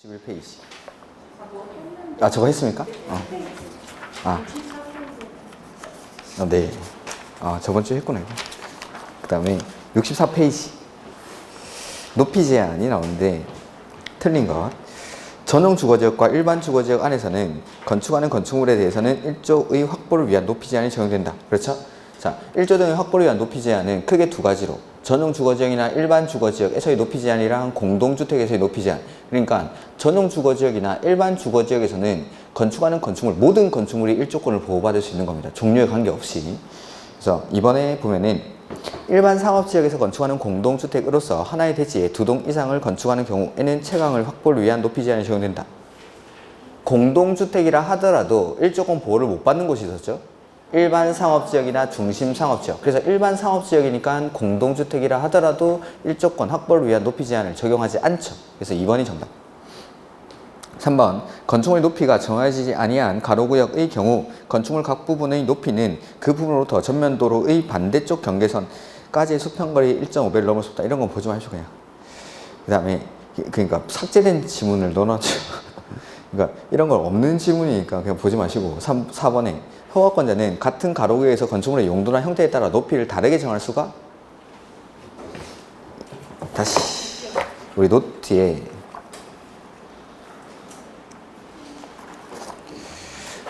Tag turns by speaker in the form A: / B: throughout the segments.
A: 11페이지. 아, 저거 했습니까? 네. 저번 주에 했구나, 이거. 그 다음에 64페이지. 높이 제한이 나오는데, 틀린 것. 전용 주거지역과 일반 주거지역 안에서는 건축하는 건축물에 대해서는 1조의 확보를 위한 높이 제한이 적용된다. 그렇죠? 자, 1조 등의 확보를 위한 높이 제한은 크게 두 가지로, 전용 주거지역이나 일반 주거지역에서의 높이 제한이랑 공동주택에서의 높이 제한. 그러니까 전용 주거지역이나 일반 주거지역에서는 건축하는 건축물, 모든 건축물이 1조권을 보호받을 수 있는 겁니다. 종류에 관계없이. 그래서 이번에 보면은 일반 상업지역에서 건축하는 공동주택으로서 하나의 대지에 2동 이상을 건축하는 경우에는 채광을 확보를 위한 높이 제한이 적용된다. 공동주택이라 하더라도 1조권 보호를 못 받는 곳이 있었죠. 일반 상업지역이나 중심 상업지역. 그래서 일반 상업지역이니까 공동주택이라 하더라도 1조권 확보를 위한 높이 제한을 적용하지 않죠. 그래서 2번이 정답. 3번 건축물의 높이가 정해지지 아니한 가로구역의 경우 건축물 각 부분의 높이는 그 부분으로부터 전면도로의 반대쪽 경계선까지의 수평거리 1.5배를 넘을 수 없다. 이런 건 보지 마시고 그냥. 그 다음에 그러니까 삭제된 지문을 넣어놨죠. 그러니까 이런 건 없는 지문이니까 그냥 보지 마시고 4번에 허가권자는 같은 가로구역에서 건축물의 용도나 형태에 따라 높이를 다르게 정할 수가 다시 우리 노트에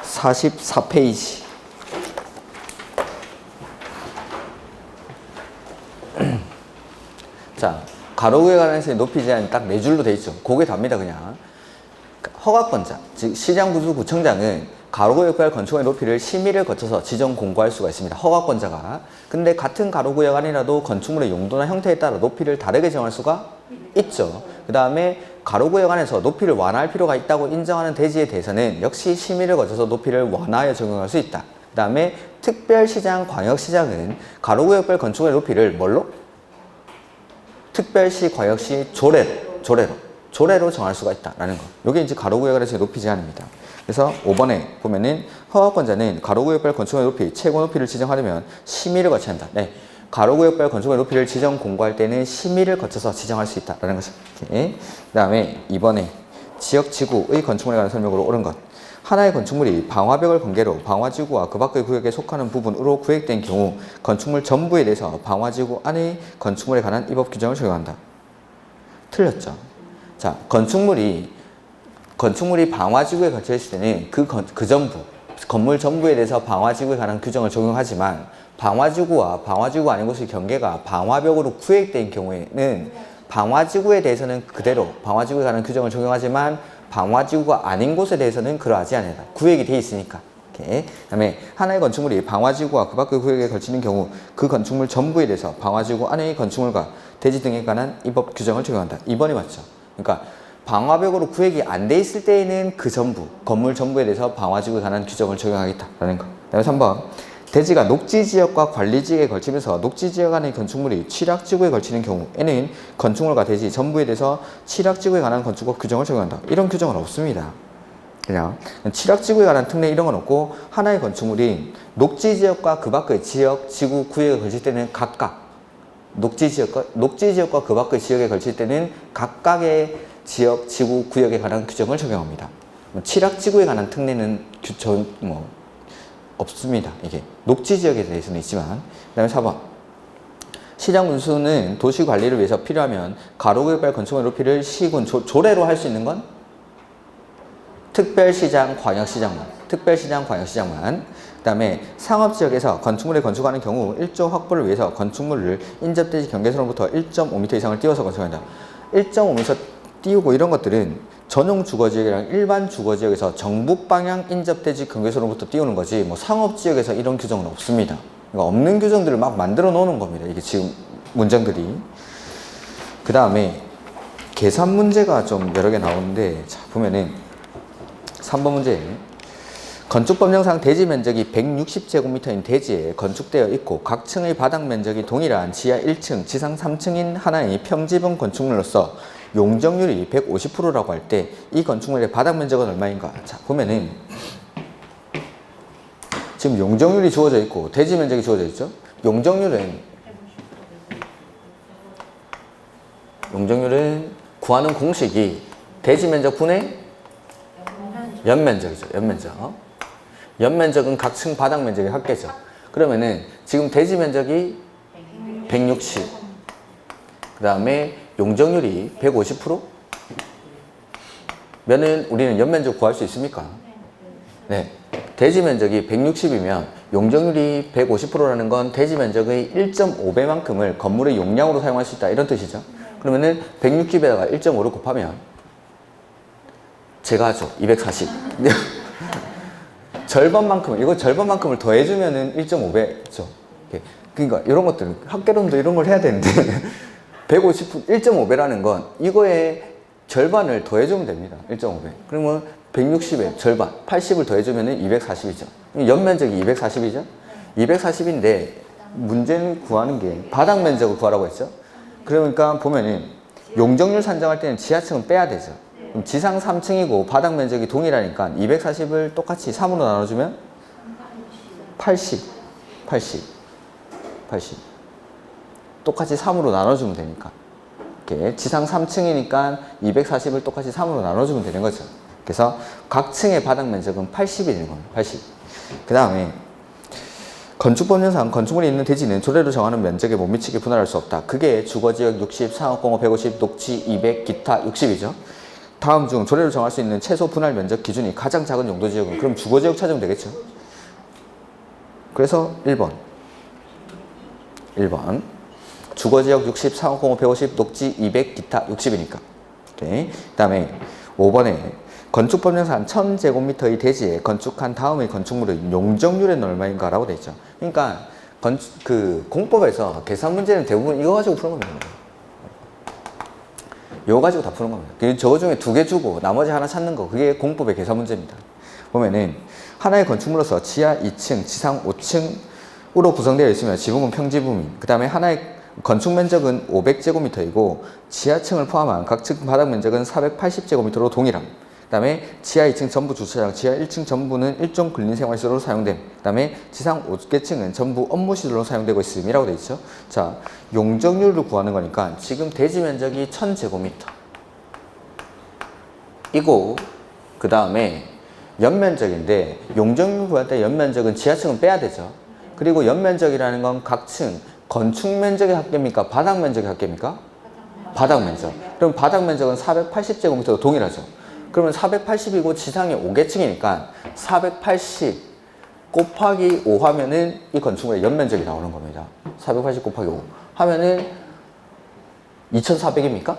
A: 44페이지. 자, 가로구에 관해서 높이 제한이 딱 4줄로 돼 있죠. 그게 답니다, 그냥. 허가권자, 즉 시장구청장은 가로구역별 건축물의 높이를 심의를 거쳐서 지정 공고할 수가 있습니다. 허가권자가. 근데 같은 가로구역 안이라도 건축물의 용도나 형태에 따라 높이를 다르게 정할 수가 있죠. 그 다음에 가로구역 안에서 높이를 완화할 필요가 있다고 인정하는 대지에 대해서는 역시 심의를 거쳐서 높이를 완화하여 적용할 수 있다. 그 다음에 특별시장, 광역시장은 가로구역별 건축물의 높이를 뭘로? 특별시, 광역시, 조례로 정할 수가 있다라는 거. 이게 이제 가로구역 안에서의 높이 제한입니다. 그래서 5번에 보면은 허가권자는 가로구역별 건축물의 높이, 최고 높이를 지정하려면 심의를 거쳐야 한다. 네. 가로구역별 건축물의 높이를 지정 공고할 때는 심의를 거쳐서 지정할 수 있다라는 거죠. 그 다음에 2번에 지역 지구의 건축물에 관한 설명으로 옳은 것. 하나의 건축물이 방화벽을 관계로 방화지구와 그 밖의 구역에 속하는 부분으로 구획된 경우 건축물 전부에 대해서 방화지구 안의 건축물에 관한 이 법 규정을 적용한다. 틀렸죠. 자, 건축물이 방화지구에 걸쳐 있을 때는 그 전부, 건물 전부에 대해서 방화지구에 관한 규정을 적용하지만 방화지구와 방화지구 아닌 곳의 경계가 방화벽으로 구획된 경우에는 방화지구에 대해서는 그대로 방화지구에 관한 규정을 적용하지만 방화지구가 아닌 곳에 대해서는 그러하지 않는다. 구획이 돼 있으니까. 그 다음에 하나의 건축물이 방화지구와 그 밖의 구역에 걸치는 경우 그 건축물 전부에 대해서 방화지구 안의 건축물과 대지 등에 관한 이 법 규정을 적용한다. 2번이 맞죠. 그러니까 방화벽으로 구획이 안 돼 있을 때에는 그 전부, 건물 전부에 대해서 방화지구에 관한 규정을 적용하겠다라는 거. 그 다음에 3번. 대지가 녹지지역과 관리지역에 걸치면서 녹지지역 안의 건축물이 취락지구에 걸치는 경우에는 건축물과 대지 전부에 대해서 취락지구에 관한 건축법 규정을 적용한다. 이런 규정은 없습니다. 그냥 취락지구에 관한 특례 이런 건 없고 하나의 건축물이 녹지지역과 그 밖의 지역, 지구, 구역에 걸칠 때는 각각 녹지지역과 그 밖의 지역에 걸칠 때는 각각의 지역, 지구, 구역에 관한 규정을 적용합니다. 취락지구에 관한 특례는 없습니다. 이게 녹지지역에 대해서는 있지만. 그 다음에 4번. 시장군수는 도시관리를 위해서 필요하면 가로구역별 건축물의 높이를 시군, 조례로 할 수 있는 건 특별시장, 광역시장만. 그 다음에 상업지역에서 건축물에 건축하는 경우 1조 확보를 위해서 건축물을 인접대지 경계선으로부터 1.5m 이상을 띄워서 건축한다. 1.5m 띄우고 이런 것들은 전용 주거지역이랑 일반 주거지역에서 정북 방향 인접대지 경계선으로부터 띄우는 거지 뭐 상업지역에서 이런 규정은 없습니다. 그러니까 없는 규정들을 막 만들어 놓는 겁니다. 이게 지금 문장들이. 그 다음에 계산 문제가 좀 여러 개 나오는데 자 보면은 3번 문제. 건축법령상 대지 면적이 160제곱미터인 대지에 건축되어 있고 각 층의 바닥 면적이 동일한 지하 1층, 지상 3층인 하나의 평지분 건축물로서 용적률이 150%라고 할 때 이 건축물의 바닥 면적은 얼마인가? 자, 보면은 지금 용적률이 주어져 있고 대지 면적이 주어져 있죠? 용적률은 구하는 공식이 대지 면적 분의 연면적이죠. 연면적. 연면적은 각 층 바닥 면적의 합계죠. 그러면은 지금 대지 면적이 160. 그 다음에 용적률이 150%? 면은 우리는 연면적 구할 수 있습니까? 네. 대지 면적이 160이면 용적률이 150%라는 건 대지 면적의 1.5배만큼을 건물의 용량으로 사용할 수 있다. 이런 뜻이죠. 그러면은 160에다가 1.5를 곱하면 제가 하죠. 240. 절반만큼을, 이거 절반만큼을 더해주면은 1.5배죠. 그러니까 이런 것들, 학개론도 이런 걸 해야 되는데 1.5배라는 건 이거의 절반을 더해주면 됩니다. 1.5배. 그러면 160의 절반, 80을 더해주면 240이죠. 연면적이 240이죠. 240인데 문제는 구하는 게 바닥 면적을 구하라고 했죠. 그러니까 보면은 용적률 산정할 때는 지하층은 빼야 되죠. 그럼 지상 3층이고 바닥 면적이 동일하니까 240을 똑같이 3으로 나눠주면 80. 똑같이 3으로 나눠주면 되니까. 이렇게 지상 3층이니까 240을 똑같이 3으로 나눠주면 되는 거죠. 그래서 각 층의 바닥 면적은 80이 되는 겁니다. 80. 그 다음에 건축법령상 건축물이 있는 대지는 조례로 정하는 면적에 못 미치게 분할할 수 없다. 그게 주거지역 60, 상업공업 150, 녹지 200, 기타 60이죠. 다음 중 조례로 정할 수 있는 최소 분할 면적 기준이 가장 작은 용도지역은 그럼 주거지역 찾으면 되겠죠. 그래서 1번 주거지역 60, 상업공업 150, 녹지 200, 기타 60이니까. 그 다음에 5번에 건축법령상 1000제곱미터의 대지에 건축한 다음의 건축물의 용적률은 얼마인가 라고 되어 있죠. 그러니까 공법에서 계산 문제는 대부분 이거 가지고 푸는 겁니다. 이거 가지고 다 푸는 겁니다. 저거 중에 2개 주고 나머지 하나 찾는 거, 그게 공법의 계산 문제입니다. 보면은 하나의 건축물로서 지하 2층, 지상 5층으로 구성되어 있으면 지붕은 평지붕인, 그 다음에 하나의 건축 면적은 500제곱미터이고 지하층을 포함한 각 층 바닥 면적은 480제곱미터로 동일함. 그 다음에 지하 2층 전부 주차장, 지하 1층 전부는 일종 근린생활시설로 사용됨. 그 다음에 지상 5개층은 전부 업무시설로 사용되고 있음이라고 되어 있죠. 자, 용적률을 구하는 거니까 지금 대지 면적이 1000제곱미터 이고, 그 다음에 연면적인데 용적률 구할 때 연면적은 지하층은 빼야 되죠. 그리고 연면적이라는 건 각 층 건축 면적의 합계입니까? 바닥 면적의 합계입니까? 바닥 면적. 그럼 바닥 면적은 480제곱미터로 동일하죠. 그러면 480이고 지상이 5개층이니까 480 곱하기 5 하면은 이 건축물의 연면적이 나오는 겁니다. 480 곱하기 5 하면은 2400입니까?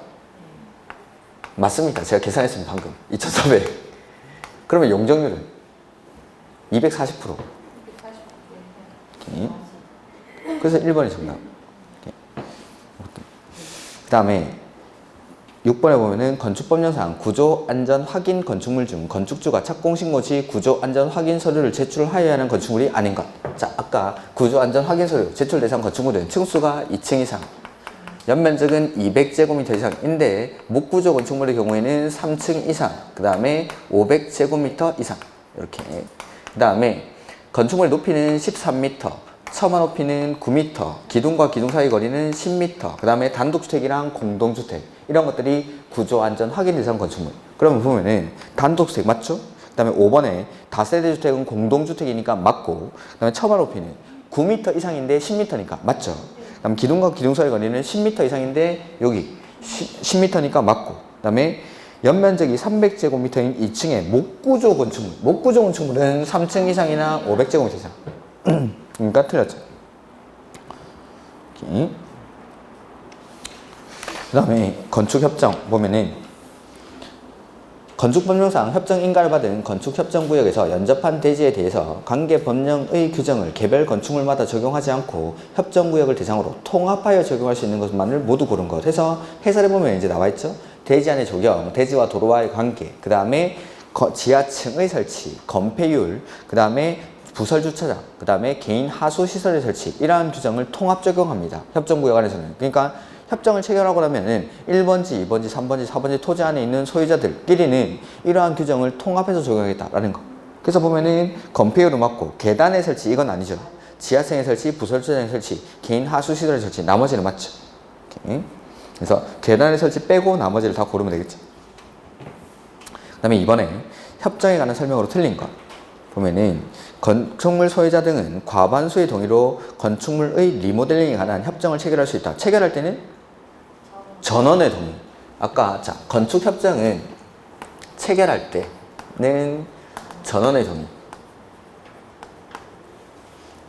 A: 맞습니다. 제가 계산했습니다. 방금. 2400. 그러면 용적률은 240%. 오케이. 그래서 1번이 정답. 그 다음에 6번에 보면은 건축법령상 구조안전 확인 건축물 중 건축주가 착공신고 시 구조안전 확인 서류를 제출하여야 하는 건축물이 아닌 것. 자, 아까 구조안전 확인 서류 제출 대상 건축물은 층수가 2층 이상, 연면적은 200제곱미터 이상인데 목구조 건축물의 경우에는 3층 이상, 그 다음에 500제곱미터 이상 이렇게. 그 다음에 건축물의 높이는 13m, 처마 높이는 9m, 기둥과 기둥 사이 거리는 10m, 그 다음에 단독주택이랑 공동주택 이런 것들이 구조안전 확인 대상 건축물. 그러면 보면은 단독주택 맞죠? 그 다음에 5번에 다세대 주택은 공동주택이니까 맞고, 그 다음에 처마 높이는 9m 이상인데 10m니까 맞죠? 그 다음 기둥과 기둥 사이 거리는 10m 이상인데 여기 10m니까 맞고, 그 다음에 연면적이 300제곱미터인 2층의 목구조 건축물. 목구조 건축물은 3층 이상이나 500제곱미터 이상. 그러니까 틀렸죠. 그 다음에 건축협정 보면은 건축법령상 협정인가를 받은 건축협정구역에서 연접한 대지에 대해서 관계법령의 규정을 개별 건축물마다 적용하지 않고 협정구역을 대상으로 통합하여 적용할 수 있는 것만을 모두 고른 것 해서 해설해보면 이제 나와있죠. 대지 안의 조경, 대지와 도로와의 관계, 그 다음에 지하층의 설치, 건폐율, 그 다음에 부설주차장, 그 다음에 개인 하수시설의 설치, 이러한 규정을 통합 적용합니다. 협정구역 안에서는. 그러니까 협정을 체결하고 나면은 1번지, 2번지, 3번지, 4번지 토지 안에 있는 소유자들끼리는 이러한 규정을 통합해서 적용하겠다라는 거. 그래서 보면은 건폐율을 맞고 계단의 설치 이건 아니죠. 지하층의 설치, 부설주차장의 설치, 개인 하수시설의 설치, 나머지는 맞죠. 오케이. 그래서 계단의 설치 빼고 나머지를 다 고르면 되겠죠. 그다음에 이번에 협정에 관한 설명으로 틀린 것 보면은 건축물 소유자 등은 과반수의 동의로 건축물의 리모델링에 관한 협정을 체결할 수 있다. 체결할 때는 전원의 동의. 아까 자 건축 협정은 체결할 때는 전원의 동의.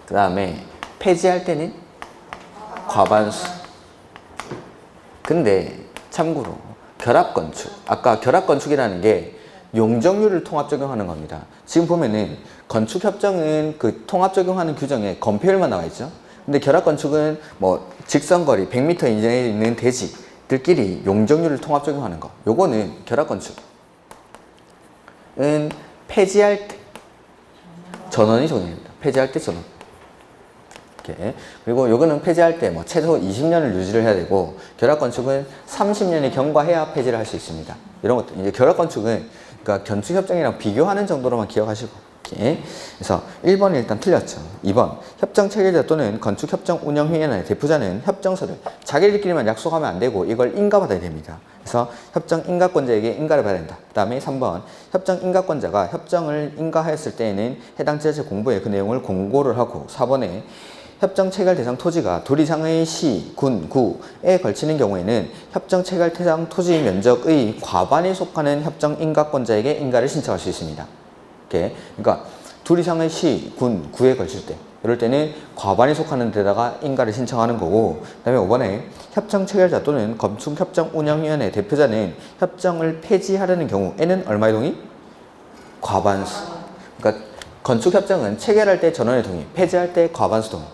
A: 그 다음에 폐지할 때는 과반수. 근데 참고로 결합건축. 아까 결합건축이라는 게 용적률을 통합 적용하는 겁니다. 지금 보면은 건축협정은 그 통합 적용하는 규정에 건폐율만 나와 있죠. 근데 결합건축은 뭐 직선거리 100m 이내에 있는 대지들끼리 용적률을 통합 적용하는 거. 요거는 결합건축은 폐지할 때 전원이 적용됩니다. 폐지할 때 전원. 이렇게. 그리고 요거는 폐지할 때 뭐 최소 20년을 유지를 해야 되고 결합건축은 30년이 경과해야 폐지를 할 수 있습니다. 이런 것들 이제 결합건축은 그러니까 건축협정이랑 비교하는 정도로만 기억하시고 이렇게. 그래서 1번이 일단 틀렸죠. 2번 협정 체결자 또는 건축협정운영위원회 대표자는 협정서를 자기들끼리만 약속하면 안 되고 이걸 인가받아야 됩니다. 그래서 협정 인가권자에게 인가를 받아야 된다. 그 다음에 3번 협정 인가권자가 협정을 인가하였을 때에는 해당 지자체 공부에 그 내용을 공고를 하고 4번에 협정 체결 대상 토지가 둘 이상의 시, 군, 구에 걸치는 경우에는 협정 체결 대상 토지 면적의 과반이 속하는 협정 인가권자에게 인가를 신청할 수 있습니다. 이렇게. 그러니까 둘 이상의 시, 군, 구에 걸칠 때 이럴 때는 과반이 속하는 데다가 인가를 신청하는 거고 그 다음에 5번에 협정 체결자 또는 건축협정운영위원회 대표자는 협정을 폐지하려는 경우에는 얼마의 동의? 과반수. 그러니까 건축협정은 체결할 때 전원의 동의, 폐지할 때 과반수 동의.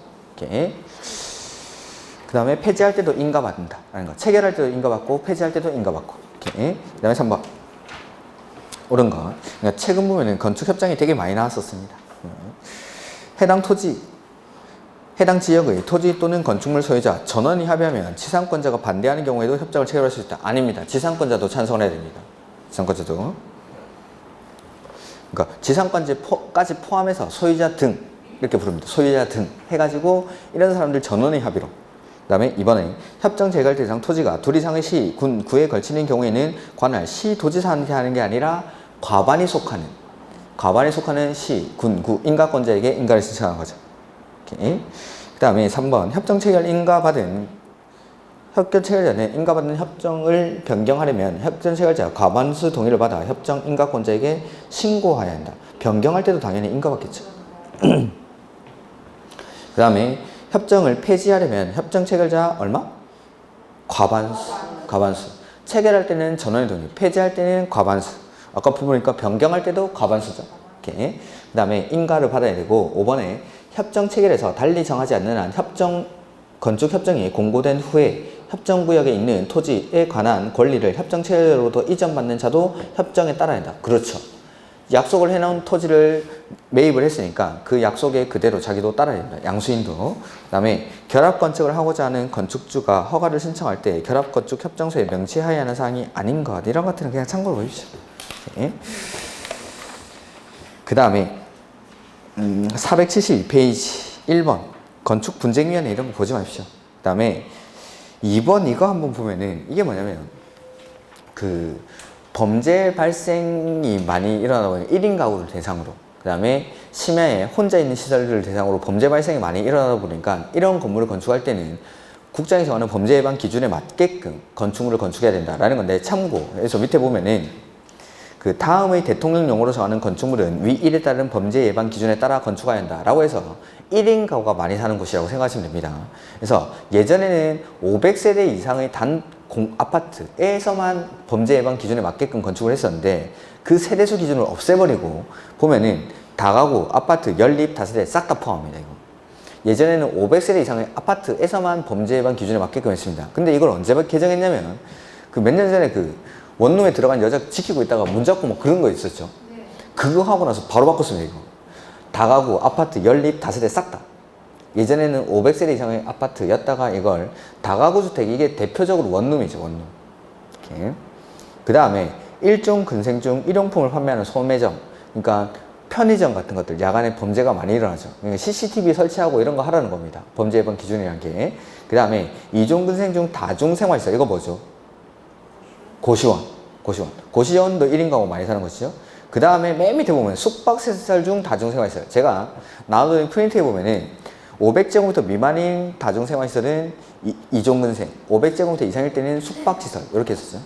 A: 그 다음에 폐지할 때도 인가받는다 라는 거. 체결할 때도 인가받고 폐지할 때도 인가받고. 그 다음에 3번 옳은 거. 그러니까 최근 보면은 건축협정이 되게 많이 나왔었습니다. 해당 토지, 해당 지역의 토지 또는 건축물 소유자 전원이 합의하면 지상권자가 반대하는 경우에도 협정을 체결할 수 있다. 아닙니다. 지상권자도 찬성을 해야 됩니다. 지상권자도. 그러니까 지상권자까지 포함해서 소유자 등 이렇게 부릅니다. 소유자 등 해가지고 이런 사람들 전원의 합의로. 그 다음에 이번에 협정 체결 대상 토지가 둘 이상의 시, 군, 구에 걸치는 경우에는 관할 시도지사한테 하는 게 아니라 과반이 속하는 시, 군, 구 인가권자에게 인가를 신청하는 거죠. 그 다음에 3번 협정 체결 인가받은 협정 체결자는 인가받은 협정을 변경하려면 협정 체결자 과반수 동의를 받아 협정 인가권자에게 신고해야 한다. 변경할 때도 당연히 인가받겠죠. 그 다음에 협정을 폐지하려면 협정 체결자 얼마? 과반수. 체결할 때는 전원의 동의, 폐지할 때는 과반수. 아까 보니까 변경할 때도 과반수죠. 이렇게. 그 다음에 인가를 받아야 되고 5번에 협정 체결에서 달리 정하지 않는 한 건축협정이 공고된 후에 협정구역에 있는 토지에 관한 권리를 협정 체결로부터 이전받는 자도 협정에 따라야 한다. 그렇죠. 약속을 해놓은 토지를 매입을 했으니까 그 약속에 그대로 자기도 따라야 된다. 양수인도. 그 다음에 결합건축을 하고자 하는 건축주가 허가를 신청할 때 결합건축 협정서에 명시해야 하는 사항이 아닌 것 이런 것들은 그냥 참고로 보십시오. 네. 그 다음에 472페이지 1번 건축분쟁위원회 이런 거 보지 마십시오. 그 다음에 2번 이거 한번 보면은 이게 뭐냐면 그 범죄 발생이 많이 일어나고 1인 가구를 대상으로 그 다음에 심야에 혼자 있는 시설들을 대상으로 범죄 발생이 많이 일어나다 보니까 이런 건물을 건축할 때는 국장이 정하는 범죄 예방 기준에 맞게끔 건축물을 건축해야 된다라는 건데 참고해서 밑에 보면은 그 다음의 대통령령으로 정하는 건축물은 위 1에 따른 범죄 예방 기준에 따라 건축해야 한다라고 해서 1인 가구가 많이 사는 곳이라고 생각하시면 됩니다. 그래서 예전에는 500세대 이상의 단 아파트에서만 범죄 예방 기준에 맞게끔 건축을 했었는데 그 세대수 기준을 없애버리고 보면은 다가구, 아파트, 연립, 다세대 싹 다 포함합니다. 이거. 예전에는 500세대 이상의 아파트에서만 범죄 예방 기준에 맞게끔 했습니다. 근데 이걸 언제 개정했냐면 그 몇 년 전에 그 원룸에 들어간 여자 지키고 있다가 문 잡고 뭐 그런 거 있었죠. 그거 하고 나서 바로 바꿨습니다. 이거. 다가구, 아파트, 연립, 다세대 싹 다. 예전에는 500세대 이상의 아파트였다가 이걸 다가구 주택 이게 대표적으로 원룸이죠. 원룸. 이렇게. 그 다음에 일종 근생 중 일용품을 판매하는 소매점, 그러니까 편의점 같은 것들 야간에 범죄가 많이 일어나죠. 그러니까 CCTV 설치하고 이런 거 하라는 겁니다. 범죄 예방 기준이라는 게. 그 다음에 이종 근생 중 다중 생활시설 이거 뭐죠? 고시원. 고시원. 고시원도 1인 가구 많이 사는 것이죠. 그 다음에 맨 밑에 보면 숙박시설 중 다중생활시설. 제가 나눠드린 프린트에 보면은 500제곱미터 미만인 다중생활시설은 이종근생, 500제곱미터 이상일 때는 숙박시설 이렇게 했었죠.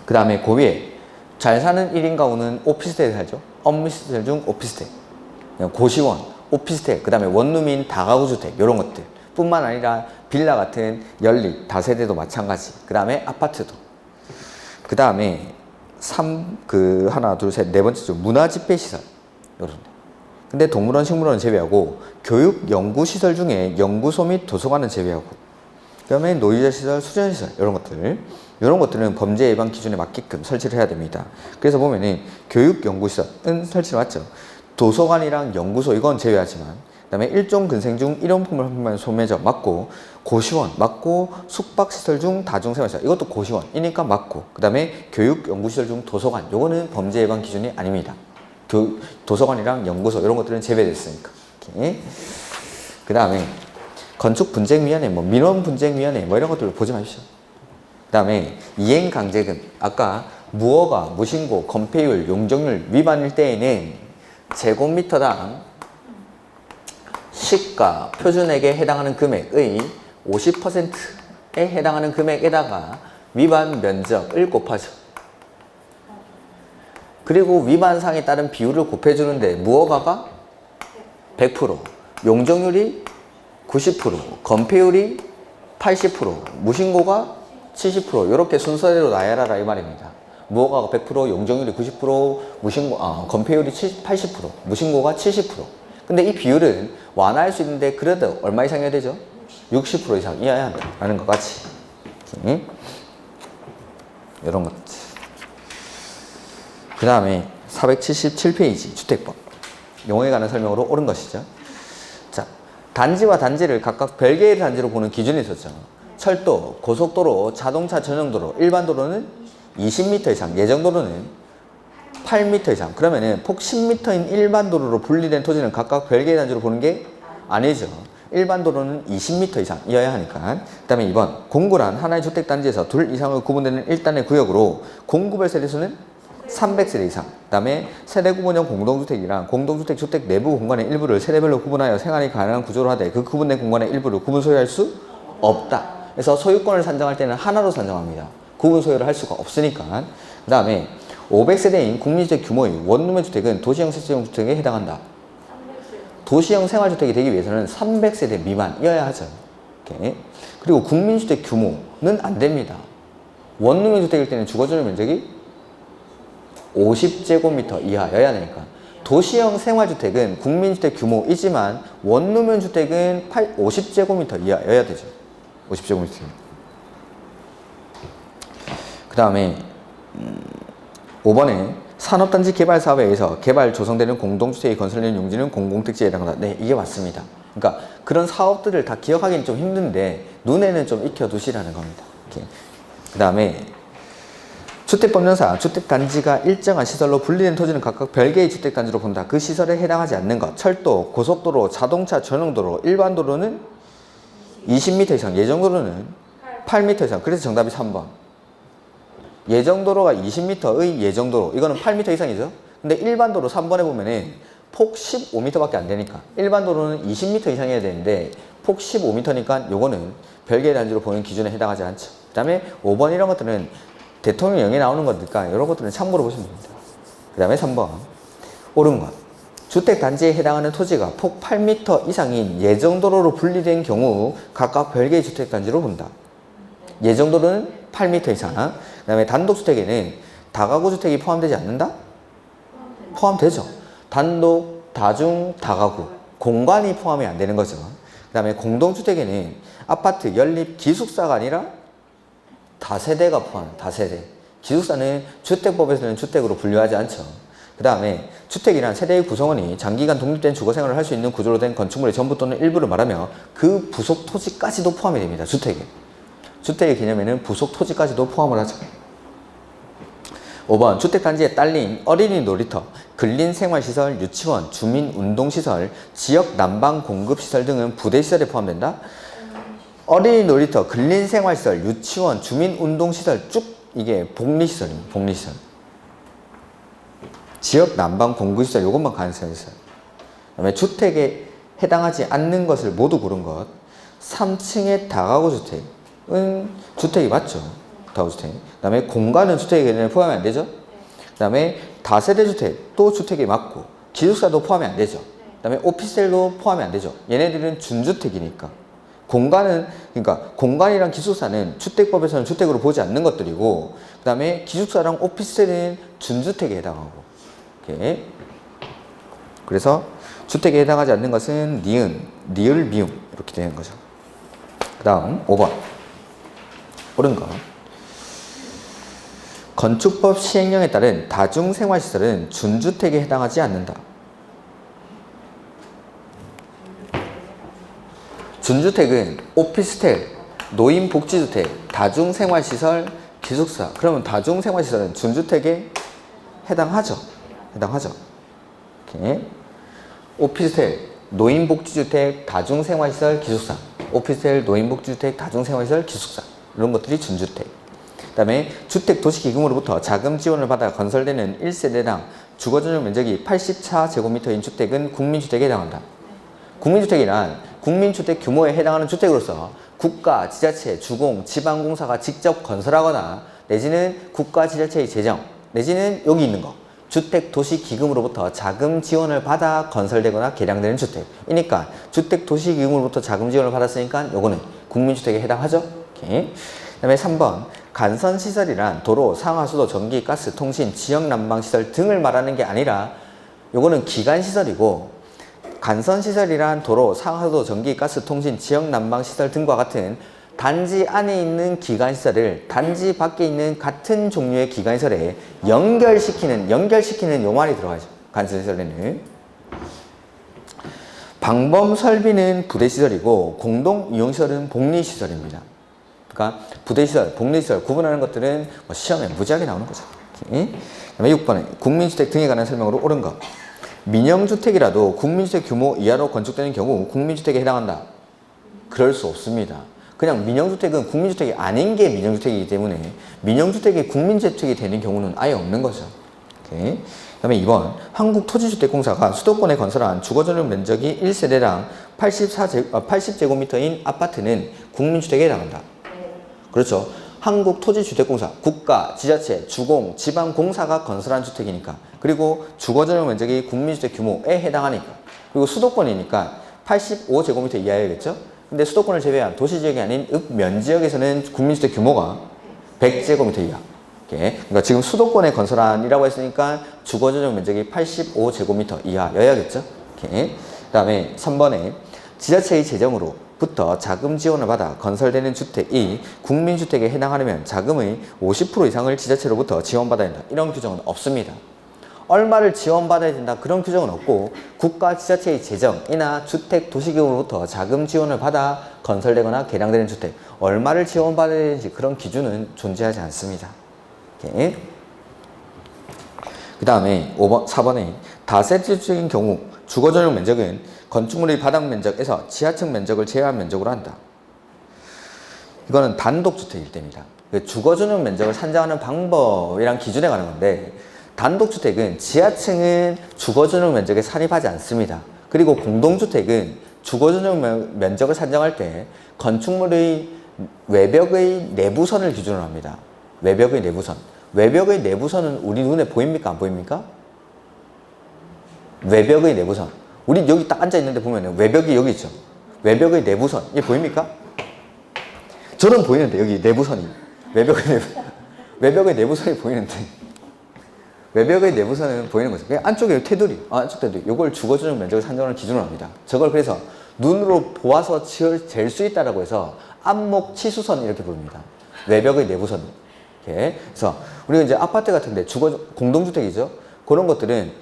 A: 그 다음에 그 위에 잘 사는 1인 가구는 오피스텔에 살죠. 업무시설 중 오피스텔, 고시원, 오피스텔, 그 다음에 원룸인 다가구주택 이런 것들 뿐만 아니라 빌라 같은 연립, 다세대도 마찬가지. 그 다음에 아파트도. 그 다음에 하나, 둘, 셋, 네 번째죠. 문화집회시설. 요런. 근데 동물원, 식물원은 제외하고 교육, 연구시설 중에 연구소 및 도서관은 제외하고 그 다음에 노이즈시설, 수전시설 이런 것들. 이런 것들은 범죄 예방 기준에 맞게끔 설치를 해야 됩니다. 그래서 보면은 교육, 연구시설은 설치를 맞죠. 도서관이랑 연구소 이건 제외하지만 그 다음에 일종 근생 중 일용품을 판매하는 소매점 맞고 고시원 맞고 숙박시설 중 다중생활시설 이것도 고시원이니까 맞고 그 다음에 교육, 연구시설 중 도서관 요거는 범죄 예방 기준이 아닙니다. 도서관이랑 연구소 이런 것들은 제외됐으니까. 그 다음에 건축분쟁위원회, 민원분쟁위원회 이런 것들을 보지 마십시오. 그 다음에 이행강제금 아까 무허가, 무신고, 건폐율, 용적률 위반일 때에는 제곱미터당 시가 표준액에 해당하는 금액의 50%에 해당하는 금액에다가 위반 면적을 곱하죠. 그리고 위반상에 따른 비율을 곱해주는데 무허가가 100%, 용적률이 90%, 건폐율이 80%, 무신고가 70% 이렇게 순서대로 나열하라 이 말입니다. 무허가가 100%, 용적률이 90%, 건폐율이 80%, 무신고가 70%. 근데 이 비율은 완화할 수 있는데 그래도 얼마 이상이어야 되죠? 60% 이상 이하여야 한다는 것 같이. 이런 것들. 그 다음에 477페이지 주택법. 용어에 관한 설명으로 옳은 것이죠. 자, 단지와 단지를 각각 별개의 단지로 보는 기준이 있었죠. 철도, 고속도로, 자동차 전용도로, 일반도로는 20m 이상, 예정도로는 8m 이상. 그러면은 폭 10m인 일반도로로 분리된 토지는 각각 별개의 단지로 보는 게 아니죠. 일반도로는 20m 이상이어야 하니까. 그 다음에 2번, 공구란 하나의 주택단지에서 둘 이상을 구분되는 일단의 구역으로 공구별 세대수는 300세대 이상. 그 다음에 세대구분형 공동주택이랑 공동주택 주택 내부 공간의 일부를 세대별로 구분하여 생활이 가능한 구조로 하되 그 구분된 공간의 일부를 구분 소유할 수 없다. 그래서 소유권을 산정할 때는 하나로 산정합니다. 구분 소유를 할 수가 없으니까. 그 다음에 500세대인 국민주택 규모의 원룸의 주택은 도시형 세대주택에 해당한다. 도시형 생활주택이 되기 위해서는 300세대 미만이어야 하죠. 이렇게. 그리고 국민주택 규모는 안 됩니다. 원룸의 주택일 때는 주거지역 면적이 50제곱미터 이하여야 되니까. 도시형 생활주택은 국민주택 규모이지만 원룸형 주택은 50제곱미터 이하여야 되죠. 50제곱미터. 그 다음에 5번에 산업단지 개발 사업에 의해서 개발 조성되는 공동주택이 건설된 용지는 공공택지에 해당한다. 네, 이게 맞습니다. 그러니까 그런 사업들을 다 기억하기는 좀 힘든데 눈에는 좀 익혀두시라는 겁니다. 그 다음에 주택법령상 주택단지가 일정한 시설로 분리된 토지는 각각 별개의 주택단지로 본다. 그 시설에 해당하지 않는 것. 철도, 고속도로, 자동차 전용도로, 일반도로는 20m 이상, 예정도로는 8m 이상. 그래서 정답이 3번. 예정도로가 20m의 예정도로. 이거는 8m 이상이죠. 근데 일반도로 3번에 보면은 폭 15m밖에 안 되니까. 일반도로는 20m 이상이어야 되는데 폭 15m니까 요거는 별개의 단지로 보는 기준에 해당하지 않죠. 그 다음에 5번 이런 것들은 대통령령에 나오는 거니까 이런 것들은 참고로 보시면 됩니다. 그 다음에 3번. 옳은 것. 주택단지에 해당하는 토지가 폭 8m 이상인 예정도로로 분리된 경우 각각 별개의 주택단지로 본다. 예정도로는 8m 이상. 그 다음에 단독주택에는 다가구주택이 포함되지 않는다? 포함되죠. 단독, 다중, 다가구. 공간이 포함이 안 되는 거죠. 그 다음에 공동주택에는 아파트, 연립, 기숙사가 아니라 다세대가 포함, 다세대. 기숙사는 주택법에서는 주택으로 분류하지 않죠. 그 다음에 주택이란 세대의 구성원이 장기간 독립된 주거생활을 할 수 있는 구조로 된 건축물의 전부 또는 일부를 말하며 그 부속 토지까지도 포함이 됩니다. 주택에. 주택의 개념에는 부속 토지까지도 포함을 하죠. 5번 주택단지에 딸린 어린이 놀이터, 근린생활시설, 유치원, 주민운동시설, 지역 난방공급시설 등은 부대시설에 포함된다. 어린이 놀이터, 근린생활시설, 유치원, 주민운동시설 쭉 이게 복리시설입니다. 복리시설. 지역 난방 공급시설 요것만 가능성이 있어요. 그 다음에 주택에 해당하지 않는 것을 모두 고른 것. 3층의 다가구 주택은 주택이 맞죠. 다가구 주택. 그 다음에 공간은 주택에 포함이 안 되죠. 그 다음에 다세대 주택도 주택이 맞고 기숙사도 포함이 안 되죠. 그 다음에 오피스텔도 포함이 안 되죠. 얘네들은 준주택이니까. 공간은, 그러니까 공간이랑 기숙사는 주택법에서는 주택으로 보지 않는 것들이고, 그 다음에 기숙사랑 오피스텔은 준주택에 해당하고. 이렇게. 그래서 주택에 해당하지 않는 것은 니은, 니을, 미음 이렇게 되는 거죠. 그 다음 5번 옳은 거. 건축법 시행령에 따른 다중생활시설은 준주택에 해당하지 않는다. 준주택은 오피스텔, 노인복지주택, 다중생활시설, 기숙사. 그러면 다중생활시설은 준주택에 해당하죠. 해당하죠. 이렇게. 오피스텔, 노인복지주택, 다중생활시설, 기숙사. 오피스텔, 노인복지주택, 다중생활시설, 기숙사. 이런 것들이 준주택. 그 다음에 주택도시기금으로부터 자금 지원을 받아 건설되는 1세대당 주거전용 면적이 84제곱미터인 주택은 국민주택에 해당한다. 국민주택이란 국민주택 규모에 해당하는 주택으로서 국가, 지자체, 주공, 지방공사가 직접 건설하거나 내지는 국가, 지자체의 재정 내지는 여기 있는 거 주택도시기금으로부터 자금 지원을 받아 건설되거나 개량되는 주택. 그러니까 주택도시기금으로부터 자금 지원을 받았으니까 요거는 국민주택에 해당하죠. 오케이. 그 다음에 3번 간선시설이란 도로, 상하수도, 전기, 가스, 통신, 지역난방시설 등을 말하는 게 아니라 요거는 기간시설이고 간선시설이란 도로, 상하수도, 전기, 가스, 통신, 지역난방시설 등과 같은 단지 안에 있는 기간시설을 단지 밖에 있는 같은 종류의 기간시설에 연결시키는 요 말이 들어가죠. 간선시설에는. 방범설비는 부대시설이고 공동이용시설은 복리시설입니다. 그러니까 부대시설, 복리시설 구분하는 것들은 뭐 시험에 무지하게 나오는 거죠. 그 다음에 6번에 국민주택 등에 관한 설명으로 옳은 것. 민영주택이라도 국민주택 규모 이하로 건축되는 경우 국민주택에 해당한다. 그럴 수 없습니다. 그냥 민영주택은 국민주택이 아닌 게 민영주택이기 때문에 민영주택이 국민주택이 되는 경우는 아예 없는 거죠. 오케이. 그 다음에 2번 한국토지주택공사가 수도권에 건설한 주거전용 면적이 1세대당 80제곱미터인 아파트는 국민주택에 해당한다. 그렇죠. 한국토지주택공사, 국가, 지자체, 주공, 지방공사가 건설한 주택이니까. 그리고 주거전용 면적이 국민주택 규모에 해당하니까. 그리고 수도권이니까 85제곱미터 이하여야겠죠. 근데 수도권을 제외한 도시지역이 아닌 읍면지역에서는 국민주택 규모가 100제곱미터 이하. 그러니까 지금 수도권에 건설한이라고 했으니까 주거전용 면적이 85제곱미터 이하여야겠죠. 그 다음에 3번에 지자체의 재정으로부터 자금 지원을 받아 건설되는 주택이 국민주택에 해당하려면 자금의 50% 이상을 지자체로부터 지원받아야 된다. 이런 규정은 없습니다. 얼마를 지원받아야 된다 그런 규정은 없고 국가 지자체의 재정이나 주택 도시기금으로부터 자금 지원을 받아 건설되거나 개량되는 주택 얼마를 지원받아야 되는지 그런 기준은 존재하지 않습니다. 그 다음에 4번에 다세대주택인 경우 주거전용 면적은 건축물의 바닥 면적에서 지하층 면적을 제외한 면적으로 한다. 이거는 단독주택일 때입니다. 주거전용 면적을 산정하는 방법이랑 기준에 관한 건데 단독주택은 지하층은 주거전용 면적에 산입하지 않습니다. 그리고 공동주택은 주거전용 면적을 산정할 때 건축물의 외벽의 내부선을 기준으로 합니다. 외벽의 내부선. 외벽의 내부선은 우리 눈에 보입니까? 안 보입니까? 외벽의 내부선. 우리 여기 딱 앉아있는데 보면 외벽이 여기 있죠. 외벽의 내부선. 이게 보입니까? 저는 보이는데 여기 내부선이. 외벽의 내부선이 보이는데 외벽의 내부선은 보이는 거죠. 그냥 안쪽에 테두리, 안쪽 테두리. 이걸 주거전용 면적을 산정하는 기준으로 합니다. 저걸 그래서 눈으로 보아서 잴 수 있다라고 해서 안목 치수선 이렇게 부릅니다. 외벽의 내부선. 이렇게. 그래서 우리가 이제 아파트 같은데 공동주택이죠. 그런 것들은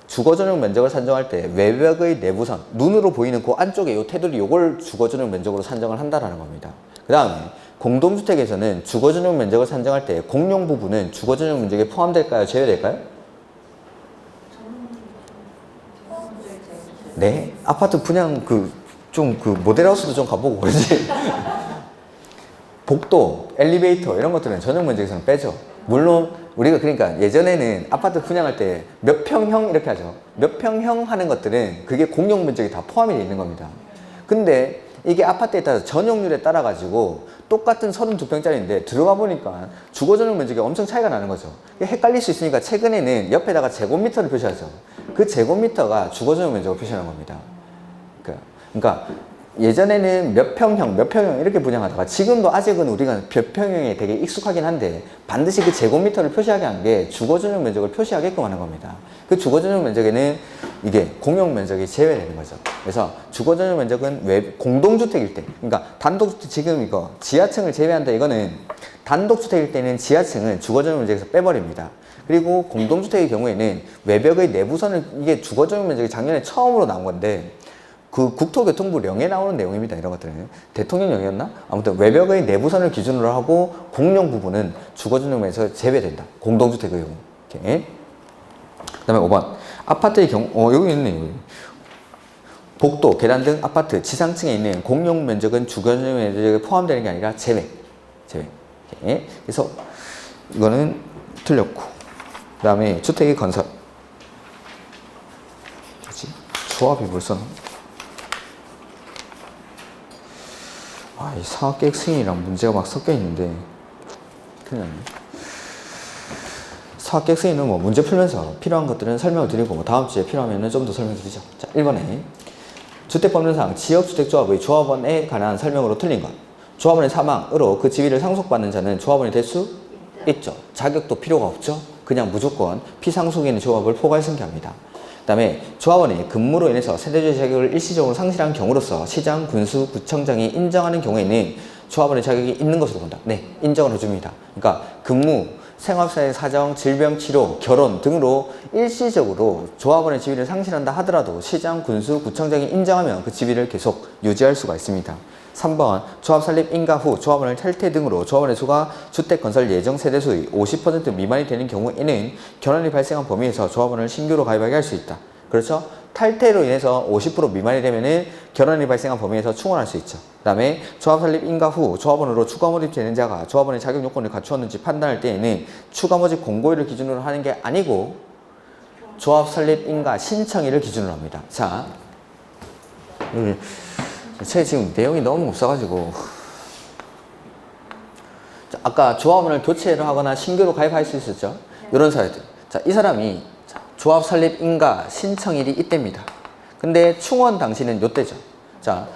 A: 주거전용 면적을 산정할 때 외벽의 내부선, 눈으로 보이는 그 안쪽에 이 테두리 이걸 주거전용 면적으로 산정을 한다라는 겁니다. 그 다음에 공동주택에서는 주거전용 면적을 산정할 때 공용 부분은 주거전용 면적에 포함될까요? 제외될까요? 네. 아파트 분양 모델하우스도 좀 가보고 그러지. 복도, 엘리베이터 이런 것들은 전용 면적에서는 빼죠. 물론 우리가 그러니까 예전에는 아파트 분양할 때 몇 평형 이렇게 하죠. 몇 평형 하는 것들은 그게 공용 면적이 다 포함이 되어 있는 겁니다. 근데 이게 아파트에 따라서 전용률에 따라 가지고 똑같은 32평짜리인데 들어가 보니까 주거 전용 면적이 엄청 차이가 나는 거죠. 헷갈릴 수 있으니까 최근에는 옆에다가 제곱미터를 표시하죠. 그 제곱미터가 주거 전용 면적을 표시하는 겁니다. 그러니까 예전에는 몇 평형 이렇게 분양하다가 지금도 아직은 우리가 몇 평형에 되게 익숙하긴 한데 반드시 그 제곱미터를 표시하게 한 게 주거 전용 면적을 표시하게끔 하는 겁니다. 그 주거 전용 면적에는 이게 공용 면적이 제외되는 거죠. 그래서 주거 전용 면적은 공동주택일 때, 그러니까 단독주택 지금 이거 지하층을 제외한다 이거는 단독주택일 때는 지하층은 주거 전용 면적에서 빼버립니다. 그리고 공동주택의 경우에는 외벽의 내부선을 이게 주거 전용 면적이 작년에 처음으로 나온 건데 그 국토교통부령에 나오는 내용입니다. 이런 것들은 대통령령이었나? 아무튼 외벽의 내부선을 기준으로 하고 공용 부분은 주거전용면에서 제외된다. 공동주택의 경우. 이렇게. 그다음에 5번 아파트의 경우 여기 있네. 복도, 계단 등 아파트 지상층에 있는 공용 면적은 주거전용 면적에 포함되는 게 아니라 제외. 이렇게. 그래서 이거는 틀렸고. 그다음에 주택의 건설. 그렇지? 조합이 벌써. 이 사업계획 승인이랑 문제가 막 섞여 있는데 큰일 났네. 사업계획 승인은 뭐 문제 풀면서 필요한 것들은 설명을 드리고 뭐 다음 주에 필요하면 좀 더 설명드리죠. 자, 1번에 주택법률상 지역주택조합의 조합원에 관한 설명으로 틀린 것. 조합원의 사망으로 그 지위를 상속받는 자는 조합원이 될 수 있죠. 자격도 필요가 없죠. 그냥 무조건 피상속에 있는 조합을 포괄 승계합니다. 그 다음에 조합원이 근무로 인해서 세대주의 자격을 일시적으로 상실한 경우로서 시장, 군수, 구청장이 인정하는 경우에는 조합원의 자격이 있는 것으로 본다. 네, 인정을 해줍니다. 그러니까 근무, 생활사의 사정, 질병, 치료, 결혼 등으로 일시적으로 조합원의 지위를 상실한다 하더라도 시장, 군수, 구청장이 인정하면 그 지위를 계속 유지할 수가 있습니다. 3번 조합 설립 인가 후 조합원을 탈퇴 등으로 조합원의 수가 주택건설 예정 세대수의 50% 미만이 되는 경우에는 결혼이 발생한 범위에서 조합원을 신규로 가입하게 할 수 있다. 그렇죠? 탈퇴로 인해서 50% 미만이 되면은 결혼이 발생한 범위에서 충원할 수 있죠. 그 다음에 조합 설립 인가 후 조합원으로 추가 모집되는 자가 조합원의 자격 요건을 갖추었는지 판단할 때에는 추가 모집 공고일을 기준으로 하는 게 아니고 조합 설립 인가 신청일을 기준으로 합니다. 자, 제 지금 내용이 너무 없어가지고 아까 조합원을 교체를 하거나 신규로 가입할 수 있었죠. 이런 사례들. 자, 이 사람이 조합 설립 인가 신청일이 이때입니다. 근데 충원 당시는 요때죠. 자,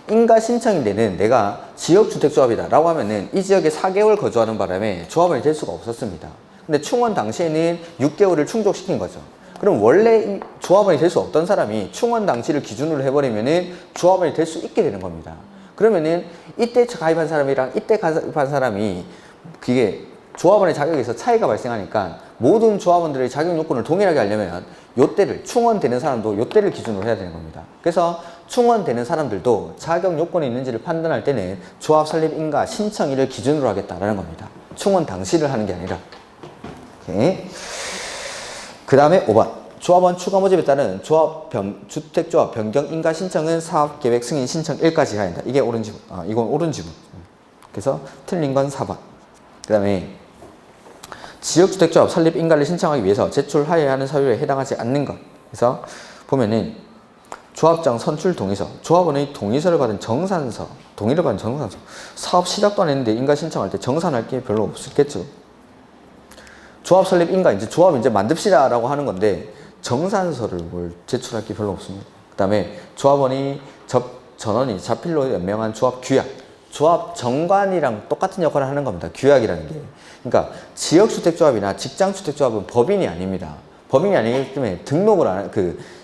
A: 인가 신청일에는 내가 지역주택조합이다 라고 하면은 이 지역에 4개월 거주하는 바람에 조합원이 될 수가 없었습니다. 근데 충원 당시에는 6개월을 충족시킨 거죠. 그럼 원래 이 조합원이 될 수 없던 사람이 충원 당시를 기준으로 해버리면은 조합원이 될 수 있게 되는 겁니다. 그러면은 이때 가입한 사람이랑 이때 가입한 사람이 그게 조합원의 자격에서 차이가 발생하니까 모든 조합원들의 자격 요건을 동일하게 하려면 요때를 충원되는 사람도 요때를 기준으로 해야 되는 겁니다. 그래서 충원되는 사람들도 자격 요건이 있는지를 판단할 때는 조합 설립 인가 신청일을 기준으로 하겠다라는 겁니다. 충원 당시를 하는 게 아니라. 그 다음에 5번 조합원 추가 모집에 따른 주택조합 변경 인가 신청은 사업계획 승인 신청일까지 해야 한다. 이게 옳은 지문. 이건 옳은 지문. 그래서 틀린 건 4번. 그 다음에 지역주택조합 설립 인가를 신청하기 위해서 제출하여야 하는 서류에 해당하지 않는 것. 그래서 보면은 조합장 선출 동의서, 조합원의 동의서를 받은 정산서, 동의를 받은 정산서. 사업 시작도 안 했는데 인가 신청할 때 정산할 게 별로 없겠죠. 조합 설립 인가, 이제 조합 이제 만듭시다라고 하는 건데 정산서를 뭘 제출할 게 별로 없습니다. 그 다음에 조합원이 전원이 자필로 연명한 조합 규약, 조합 정관이랑 똑같은 역할을 하는 겁니다. 규약이라는 게. 그러니까 지역주택조합이나 직장주택조합은 법인이 아닙니다. 법인이 아니기 때문에 등록을 안,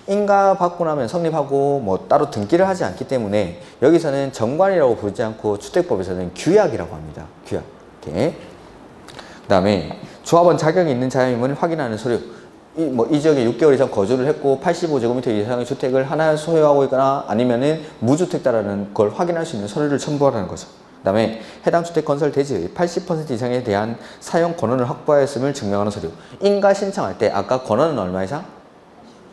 A: 인가 받고 나면 성립하고 뭐 따로 등기를 하지 않기 때문에 여기서는 정관이라고 부르지 않고 주택법에서는 규약이라고 합니다. 규약. 이렇게. 그 다음에 조합원 자격이 있는 자임을 확인하는 서류. 이 지역에 6개월 이상 거주를 했고 85제곱미터 이상의 주택을 하나 소유하고 있거나 아니면은 무주택다라는 걸 확인할 수 있는 서류를 첨부하라는 거죠. 그 다음에 해당 주택 건설 대지의 80% 이상에 대한 사용 권한을 확보하였음을 증명하는 서류. 인가 신청할 때 아까 권한은 얼마 이상?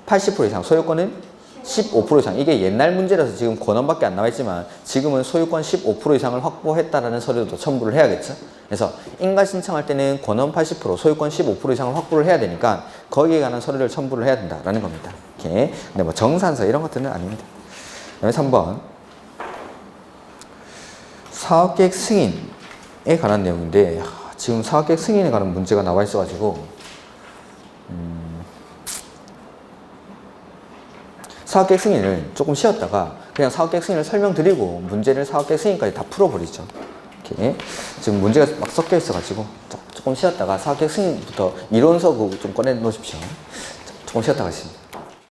A: 80% 이상. 소유권은 15% 이상. 이게 옛날 문제라서 지금 권원밖에 안 나와 있지만 지금은 소유권 15% 이상을 확보했다라는 서류도 첨부를 해야겠죠. 그래서 인가 신청할 때는 권원 80%, 소유권 15% 이상을 확보를 해야 되니까 거기에 관한 서류를 첨부를 해야 된다라는 겁니다. 이렇게. 근데 뭐 정산서 이런 것들은 아닙니다. 그다음에 3번. 사업계획 승인에 관한 내용인데 지금 사업계획 승인에 관한 문제가 나와 있어가지고 사업계획 승인을 조금 쉬었다가 그냥 사업계획 승인을 설명드리고 문제를 사업계획 승인까지 다 풀어버리죠. 이렇게 지금 문제가 막 섞여 있어가지고 조금 쉬었다가 사업계획 승인부터 이론서 좀 꺼내 놓으십시오. 조금 쉬었다가 하십니다.